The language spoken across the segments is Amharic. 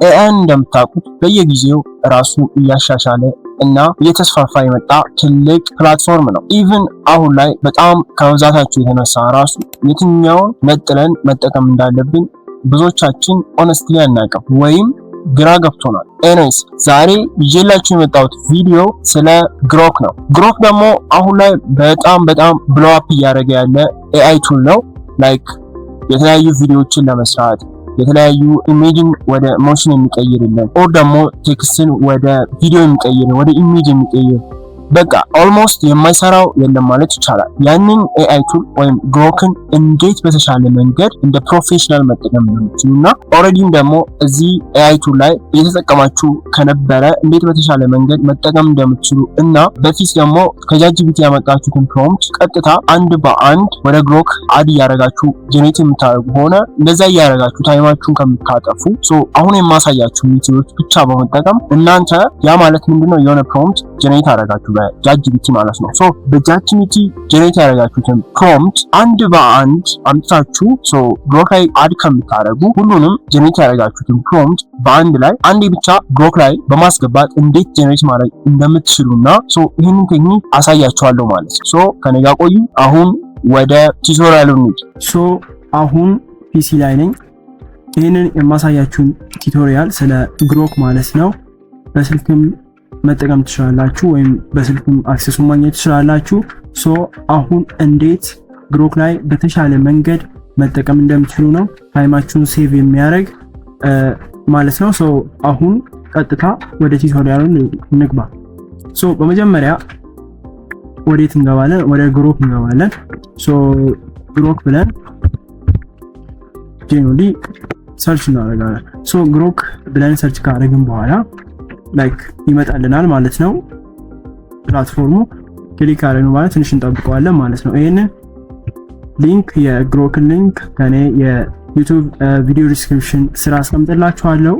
ኤአይ እንደምታውቁት በየጊዜው ራሱን እያሻሻለ እና እየተስፋፋ የመጣ ትልቅ ፕላትፎርም ነው። ኢቭን አሁን ላይ በጣም ከብዛታቸው የተነሳ ራሱ የትኛውን ነጥለን መጠቀም እንዳለብን ብዙዎቻችን ኦነስትሊ አናውቅም ወይም ግራ ገብቶናል። ኤኒዌይስ ዛሬ ይዤላችሁ የመጣሁት ቪዲዮ ስለ ግሮክ ነው። ግሮክ ደግሞ አሁን ላይ በጣም ብሎ አፕ እያደረገ ያለ ኤአይ ቱል ነው። ላይክ የተለያዩ ቪዲዮዎችን ለመስራት የተለያዩ ኢሜጅን ወደ ሞሽን የሚቀይርልን ኦር ደግሞ ቴክስትን ወደ ቪዲዮ የሚቀይር ወደ ኢሜጅ የሚቀይር በቃ ኦልሞስት የማይሰራው የለም ማለት ይቻላል። ያንን ኤአይ ቱል ወይም ግሮክን እንዴት በተሻለ መንገድ እንደ ፕሮፌሽናል መጠቀም እንደምትችሉና ኦልሬዲም ደግሞ እዚህ ኤአይ ቱል ላይ እየተጠቀማችሁ ከነበረ እንዴት በተሻለ መንገድ መጠቀም እንደምትችሉ እና በፊት ደግሞ ከጃጂቢቲ ያመጣችሁትን ፕሮምፕት ቀጥታ አንድ በአንድ ወደ ግሮክ አድ እያደረጋችሁ ጀኔሬት የምታደርጉ ሆነ እንደዛ እያደረጋችሁ ታይማችሁን ከምታጠፉ አሁን የማሳያችሁ ሜቶዶች ብቻ በመጠቀም እናንተ ያ ማለት ምንድነው የሆነ ፕሮምፕት ጀኔሬት አደረጋችሁ በጃጂቢቲ ማለት ነው። በጃጂቢቲ ጀነሬት ያደረጋችሁትን ፕሮምፕት አንድ በአንድ አምጥታችሁ ግሮክ ላይ አድ ከምታደርጉ ሁሉንም ጀነሬት ያደረጋችሁትን ፕሮምፕት በአንድ ላይ አንዴ ብቻ ግሮክ ላይ በማስገባት እንዴት ጀነሬት ማድረግ እንደምትችሉና ይህንን ቴክኒክ አሳያችኋለሁ ማለት ነው። ከኔ ጋር ቆዩ። አሁን ወደ ቱቶሪያሉ እንሂድ። አሁን ፒሲ ላይ ነኝ። ይህንን የማሳያችሁን ቱቶሪያል ስለ ግሮክ ማለት ነው በስልክም መጠቀም ትችላላችሁ ወይም በስልክም አክሰሱን ማግኘት ትችላላችሁ። አሁን እንዴት ግሮክ ላይ በተሻለ መንገድ መጠቀም እንደምትችሉ ነው ታይማችሁን ሴቭ የሚያደርግ ማለት ነው። አሁን ቀጥታ ወደ ቱቶሪያሉ እንግባ። በመጀመሪያ ወዴት እንገባለን? ወደ ግሮክ እንገባለን። ግሮክ ብለን ጄኖሊ ሰርች እናደርጋለን። ግሮክ ብለን ሰርች ካደረግን በኋላ ላይክ ይመጣልናል ማለት ነው። ፕላትፎርሙ ክሊክ አድርገን ማለት ትንሽ እንጠብቀዋለን ማለት ነው። ይሄንን ሊንክ የግሮክን ሊንክ ከኔ የዩቲዩብ ቪዲዮ ዲስክሪፕሽን ስራ አስቀምጥላችኋለሁ።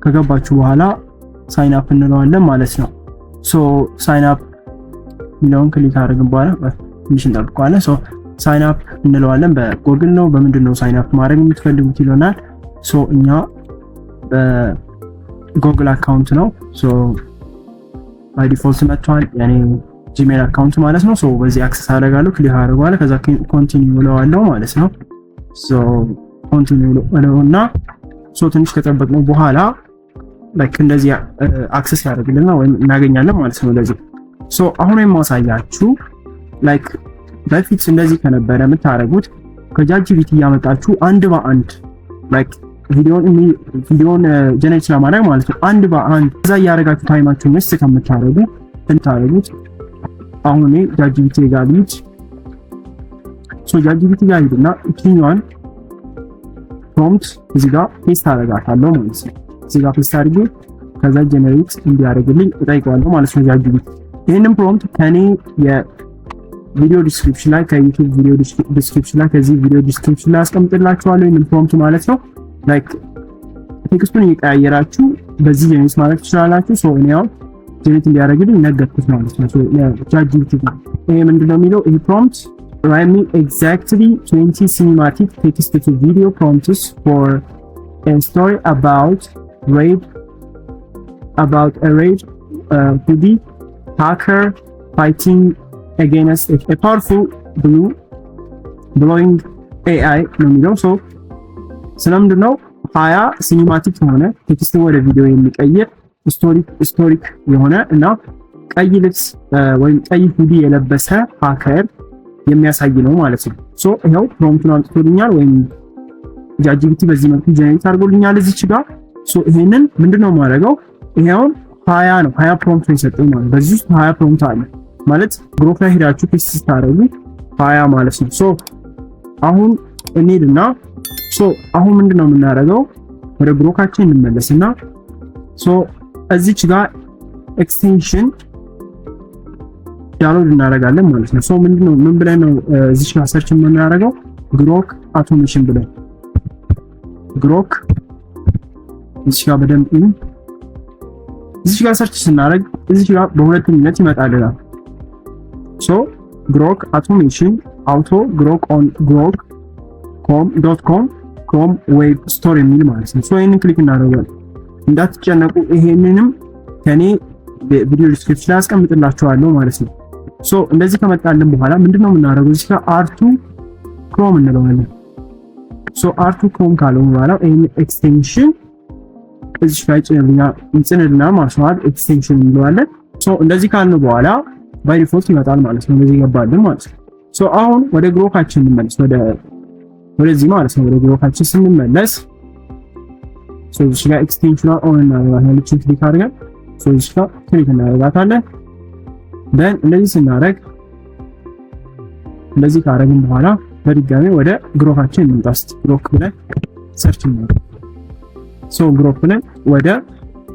ከገባችሁ በኋላ ሳይን አፕ እንለዋለን ማለት ነው። ሳይን አፕ የሚለውን ክሊክ አድርገን በኋላ ትንሽ እንጠብቀዋለን። ሳይን አፕ እንለዋለን። በጎግል ነው በምንድን ነው ሳይን አፕ ማድረግ የምትፈልጉት ይለናል። እኛ ጉግል አካውንት ነው ባይ ዲፎልት መጥቷል። ያኔ ጂሜል አካውንት ማለት ነው። በዚህ አክሰስ አደርጋለሁ። ክሊክ አደርጋለሁ። ከዛ ኮንቲኒው እለዋለሁ ማለት ነው። ኮንቲኒው እለውና ትንሽ ከጠበቅነው በኋላ ላይክ እንደዚህ አክሰስ ያደርግልናል ወይም እናገኛለን ማለት ነው። ለዚህ አሁን የማሳያችሁ ላይክ በፊት እንደዚህ ከነበረ የምታደርጉት ከጃጂቢቲ ያመጣችሁ አንድ በአንድ ላይክ ቪዲዮን ጀነሬት ለማድረግ ማለት ነው አንድ በአንድ እዛ ያደረጋችሁ ታይማችሁን ዌስት ከምታደርጉት አሁን እኔ ጃጂቢቲ ጋር ልሂድ። ጃጂቢቲ ጋር ሄድና እቺኛዋን ፕሮምፕት እዚህ ጋር ፔስት አደርጋታለሁ ማለት ነው። እዚህ ጋር ፔስት አድርጌ ከዛ ጀነሬት እንዲያደርግልኝ እጠይቀዋለሁ ማለት ነው ጃጂቢቲ። ይሄንን ፕሮምፕት ከኔ የቪዲዮ ዲስክሪፕሽን ላይ ከዩቲዩብ ቪዲዮ ዲስክሪፕሽን ላይ ከዚህ ቪዲዮ ዲስክሪፕሽን ላይ አስቀምጥላችኋለሁ ይሄንን ፕሮምፕት ማለት ነው። ላይክ ቴክስቱን እየቀያየራችሁ በዚህ ጀነሬት ማድረግ ትችላላችሁ። እኔ ያው ጀነሬት እንዲያደርግልኝ ነገርኩት ማለት ነው። ጃጂቢቲ ይሄ ምንድነው የሚለው ይሄ ፕሮምፕት write me exactly 20 cinematic text to video prompts for a story about a raid hoodie hacker fighting against a powerful blowing AI ነው የሚለው ስለምንድነው 20 ሲኒማቲክ የሆነ ቴክስት ወደ ቪዲዮ የሚቀይር ስቶሪክ የሆነ እና ቀይ ልብስ ወይም ቀይ ሁዲ የለበሰ ሃከር የሚያሳይ ነው ማለት ነው። ይሄው ፕሮምፕቱን አምጥቶልኛል ወይም ጃጂቢቲ በዚህ መልኩ ጀነሬት አድርጎልኛል እዚች ጋር። ይሄንን ምንድነው ማድረገው? ይሄው 20 ነው 20 ፕሮምፕት ነው የሰጠኝ ማለት በዚህ ውስጥ 20 ፕሮምፕት አለ ማለት ግሮክ ላይ ሄዳችሁ ፔስት ስታደርጉ 20 ማለት ነው። አሁን እንሂድና አሁን ምንድነው የምናደርገው? ወደ ግሮካችን እንመለስና እዚች ጋር ኤክስቴንሽን ዳውንሎድ እናደርጋለን ማለት ነው። ምንድነው ምን ብለን ነው እዚች ጋር ሰርች የምናደርገው? ግሮክ አውቶሜሽን ብለን ግሮክ እዚች ጋር በደንብ እዚች ጋር ሰርች ስናደርግ እዚች ጋር በሁለተኝነት ይመጣልናል። ግሮክ አውቶሜሽን አውቶ ግሮክ ኦን grok.com ክሮም ዌብ ስቶር የሚል ማለት ነው። ይሄንን ክሊክ እናደርጋለን። እንዳትጨነቁ ይሄንንም ከኔ ቪዲዮ ዲስክሪፕሽን ላይ አስቀምጥላችኋለሁ ማለት ነው። ሶ እንደዚህ ከመጣልን በኋላ ምንድነው የምናደርገው? እዚህ ጋር R2 Chrome እንለዋለን። ሶ R2 Chrome ካለው በኋላ ይሄን ኤክስቴንሽን እዚህ ጋር እንጭንልና ማስዋል ኤክስቴንሽን እንለዋለን። ሶ እንደዚህ ካልን በኋላ ባይ ዲፎልት ይመጣል ማለት ነው። እንደዚህ ይገባልን ማለት ነው። ሶ አሁን ወደ ግሮካችን እንመለስ፣ ወደዚህ ማለት ነው። ወደ ግሮካችን ስንመለስ ሶ እዚህ ጋር ኤክስቴንሽን ኦን እናደርጋለን። ክሊክ አድርገን ሶ እዚህ ጋር ክሊክ እናደርጋታለን። ደን እንደዚህ ስናደርግ እንደዚህ ካደረግን በኋላ በድጋሚ ወደ ግሮካችን እንምጣስ። ግሮክ ብለን ሰርች እናደርጋለን። ሶ ግሮክ ብለን ወደ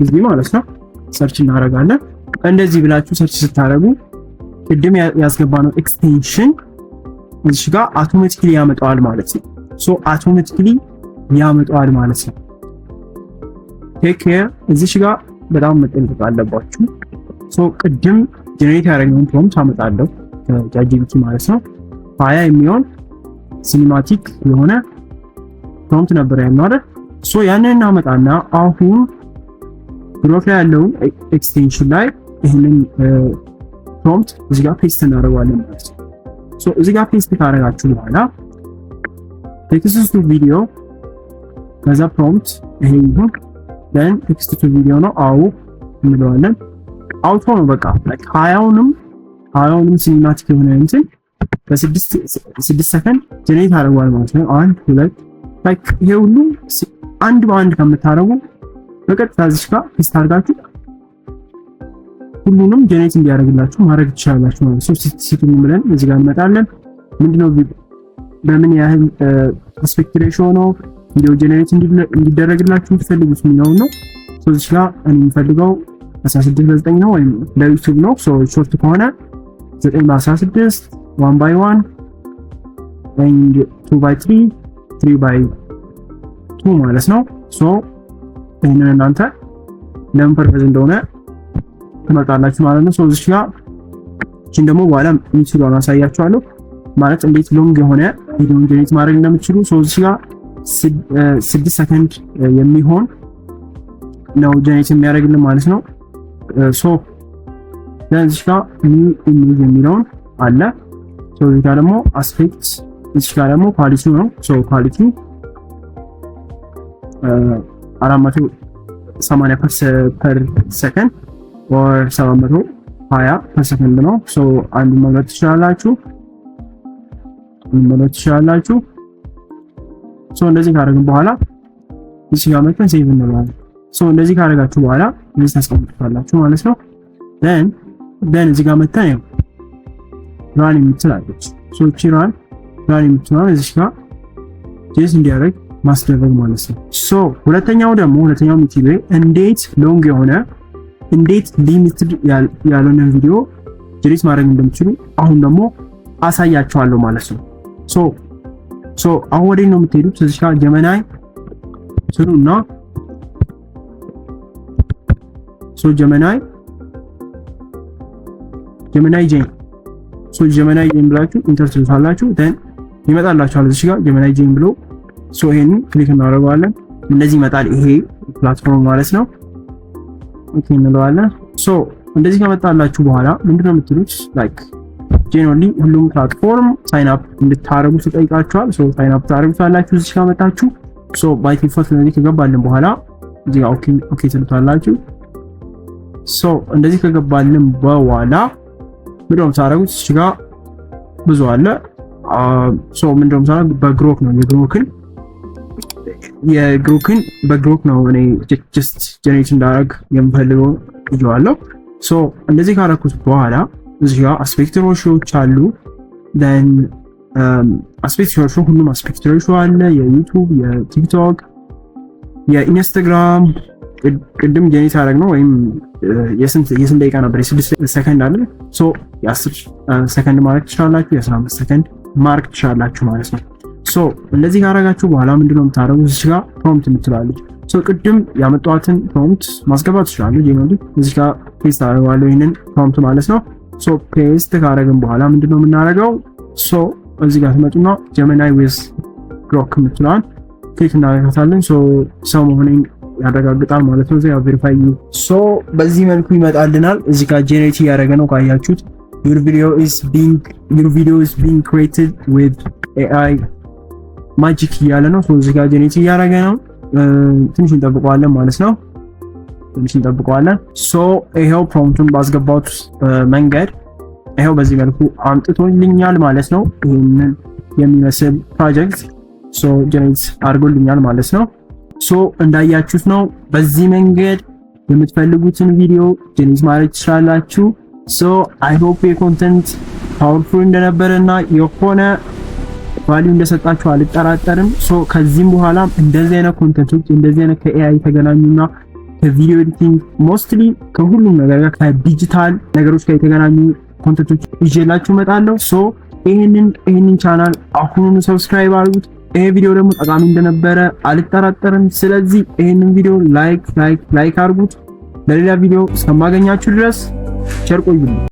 እዚህ ማለት ነው ሰርች እናደርጋለን። እንደዚህ ብላችሁ ሰርች ስታደርጉ ቅድም ያስገባነው ኤክስቴንሽን እዚህ ጋር አውቶማቲካሊ ያመጣዋል ማለት ነው። ሶ አውቶማቲካሊ ያመጣዋል ማለት ነው። ቴክ ኬር። እዚህ ጋር በጣም መጠንቀቅ አለባችሁ። ሶ ቅድም ጀነሬት ያደረግነውን ፕሮምፕት አመጣለሁ ከጃጂቢቲ ማለት ነው። 20 የሚሆን ሲኒማቲክ የሆነ ፕሮምፕት ነበር ያለው አይደል? ሶ ያንን እናመጣና አሁን ግሮክ ላይ ያለውን ኤክስቴንሽን ላይ ይሄንን ፕሮምፕት እዚህ ጋር ፔስት እናደርጋለን ማለት ነው። ሶ እዚህ ጋር ፔስት ካደረጋችሁ በኋላ ቴክስት ቱ ቪዲዮ ከዛ ፕሮምፕት ይሄ ይሁን then ቴክስት ቱ ቪዲዮ ነው አው እንለዋለን። አውቶ ነው በቃ ላይክ 20ንም ሲኒማቲክ የሆነ እንትን በ6 ሰከንድ ጀነሬት አደርጋለሁ ማለት ነው። 1 2 ላይክ ይሄ ሁሉ አንድ በአንድ ከምታረጉ በቀጥታ እዚህ ጋር ፔስት አድርጋችሁ ሁሉንም ጀነሬት እንዲያደርግላችሁ ማድረግ ትችላላችሁ ማለት ነው። ሲቱን ብለን እዚህ ጋር እንመጣለን። ምንድነው በምን ያህል አስፔክት ሬሽዮ ነው ቪዲዮ ጀነሬት እንዲደረግላችሁ ትፈልጉት የሚለው ነው። ሶ እዚህ ጋር እኔ የምፈልገው 16 በ9 ነው ወይም ለዩቲዩብ ነው። ሶ ሾርት ከሆነ 9 በ16 1 by 1 and 2 by 3 3 by 2 ማለት ነው። ሶ ይሄንን እናንተ ለምን ፐርፐዝ እንደሆነ ትመጣላችሁ ማለት ነው። ሶ እዚህ ጋር እቺን ደግሞ በኋላ ሚስሉን አሳያችኋለሁ ማለት እንዴት ሎንግ የሆነ ቪዲዮ ጀነሬት ማድረግ እንደምትችሉ። ሶ እዚህ ጋር 6 ሰከንድ የሚሆን ነው ጀነሬት የሚያደርግልን ማለት ነው። ሶ እዚህ ጋር ኒው ኢሜጅ የሚለውን አለ። ሶ እዚህ ጋር ደግሞ አስፔክት፣ እዚህ ጋር ደግሞ ኳሊቲ ነው። ሶ ኳሊቲ 480 ፐር ሰከንድ or 720 ፐር ሰከንድ ነው። ሶ አንድ መምረጥ ትችላላችሁ። ሶ እንደዚህ ካደረግን በኋላ እዚህ ጋር መጥተን ሴቭ እንለዋለን። ሶ እንደዚህ ካደረጋችሁ በኋላ እዚህ ታስቀምጡታላችሁ ማለት ነው። then እዚህ ጋር መጥተን ያው ራን የምትላለች ሶ እቺ ራን የምትሆነው እዚህ ጋር ጄስ እንዲያደርግ ማስደረግ ማለት ነው። ሶ ሁለተኛው ሜቲድ እንዴት ሎንግ የሆነ እንዴት ሊሚትድ ያልሆነ ቪዲዮ ጀነሬት ማድረግ እንደምትችሉ አሁን ደግሞ አሳያችኋለሁ ማለት ነው። ሶ አሁን ወዴት ነው የምትሄዱት? እዚህ ጋር ጀመናይ ስሉና ሶ ጀመናይ ጄን ብላችሁ ኢንተር ትሉታላችሁ። then ይመጣላችኋል እዚህ ጋር ጀመናይ ጄን ብሎ ሶ ይሄንን ክሊክ እናደርጋለን። እንደዚህ ይመጣል ይሄ ፕላትፎርም ማለት ነው። ኦኬ እንለዋለን። ሶ እንደዚህ ከመጣላችሁ በኋላ ምንድነው የምትሉት? ላይክ ጄኖሊ ሁሉም ፕላትፎርም ሳይን አፕ እንድታረጉ ተጠይቃችኋል። ሶ ሳይን አፕ ታረጉታላችሁ እዚህ ከመጣችሁ። ሶ ባይ ዲፎልት እንደዚህ ከገባልን በኋላ እዚህ ጋር ኦኬ ትሉታላችሁ። ሶ እንደዚህ ከገባልን በኋላ ምንድነው ታረጉት? እዚህ ጋር ብዙ አለ። ሶ ምንድነው ታረጉት? በግሮክ ነው በግሮክ ነው እኔ ጀስት ጀነሬት እንዳደርግ የምፈልገው ይዋለው። ሶ እንደዚህ ካረኩት በኋላ እዚህ ጋር አስፔክት ሬሾዎች አሉ። then አስፔክት ሬሾ ሁሉም አስፔክት ሬሾ አለ። የዩቲዩብ፣ የቲክቶክ፣ የኢንስታግራም ቅድም ጀነሬት አደረግነው ወይም የስንት ደቂቃ ነበር? የ6 ሰከንድ አለ። ሶ የ10 ሰከንድ ማርክ ትችላላችሁ፣ የ15 ሰከንድ ማርክ ትችላላችሁ ማለት ነው። ሶ እንደዚህ ካረጋችሁ በኋላ ምንድነው የምታደርጉት? እዚህ ጋር ፕሮምፕት የምትላለች። ሶ ቅድም ያመጣኋትን ፕሮምፕት ማስገባት ትችላለሁ። ጄኖሊ እዚህ ጋር ፔስት አደርጋለሁ ይሄንን ፕሮምፕት ማለት ነው። ሶ ፔስት ካደረግን በኋላ ምንድነው የምናደርገው? ሶ እዚህ ጋር ትመጡና ጀመናይ ዊዝ ግሮክ የምትለዋን ክሊክ እናደርጋታለን። ሶ ሰው መሆኔን ያረጋግጣል ማለት ነው። እዚያ ቬሪፋይ ሶ በዚህ መልኩ ይመጣልናል። እዚህ ጋር ጄኔሬት እያደረገ ነው ካያችሁት። your video is being created with AI magic እያለ ነው። ሶ እዚህ ጋር ጄኔሬት እያደረገ ነው። ትንሽ እንጠብቀዋለን ማለት ነው። ሶ ይሄው ፕሮምፕቱን ባስገባሁት መንገድ ይሄው በዚህ መልኩ አምጥቶልኛል ማለት ነው። ይሄንን የሚመስል ፕሮጀክት ሶ ጀነሬት አድርጎልኛል ማለት ነው። ሶ እንዳያችሁት ነው። በዚህ መንገድ የምትፈልጉትን ቪዲዮ ጀነሬት ማድረግ ትችላላችሁ። ሶ አይ ሆፕ የኮንተንት ፓወርፉል እንደነበረና የሆነ ቫልዩ እንደሰጣችሁ አልጠራጠርም። ሶ ከዚህም በኋላ እንደዚህ አይነት ኮንተንቶች እንደዚህ አይነት ከኤአይ የተገናኙና ከቪዲዮ ኤዲቲንግ ሞስትሊ ከሁሉም ነገር ጋር ከዲጂታል ነገሮች ጋር የተገናኙ ኮንተንቶች ይዤላችሁ እመጣለሁ። ሶ ይሄንን ቻናል አሁኑኑ ሰብስክራይብ አድርጉት። ይሄ ቪዲዮ ደግሞ ጠቃሚ እንደነበረ አልጠራጠርም። ስለዚህ ይሄንን ቪዲዮ ላይክ አድርጉት። በሌላ ቪዲዮ እስከማገኛችሁ ድረስ ቸር ቆዩልኝ።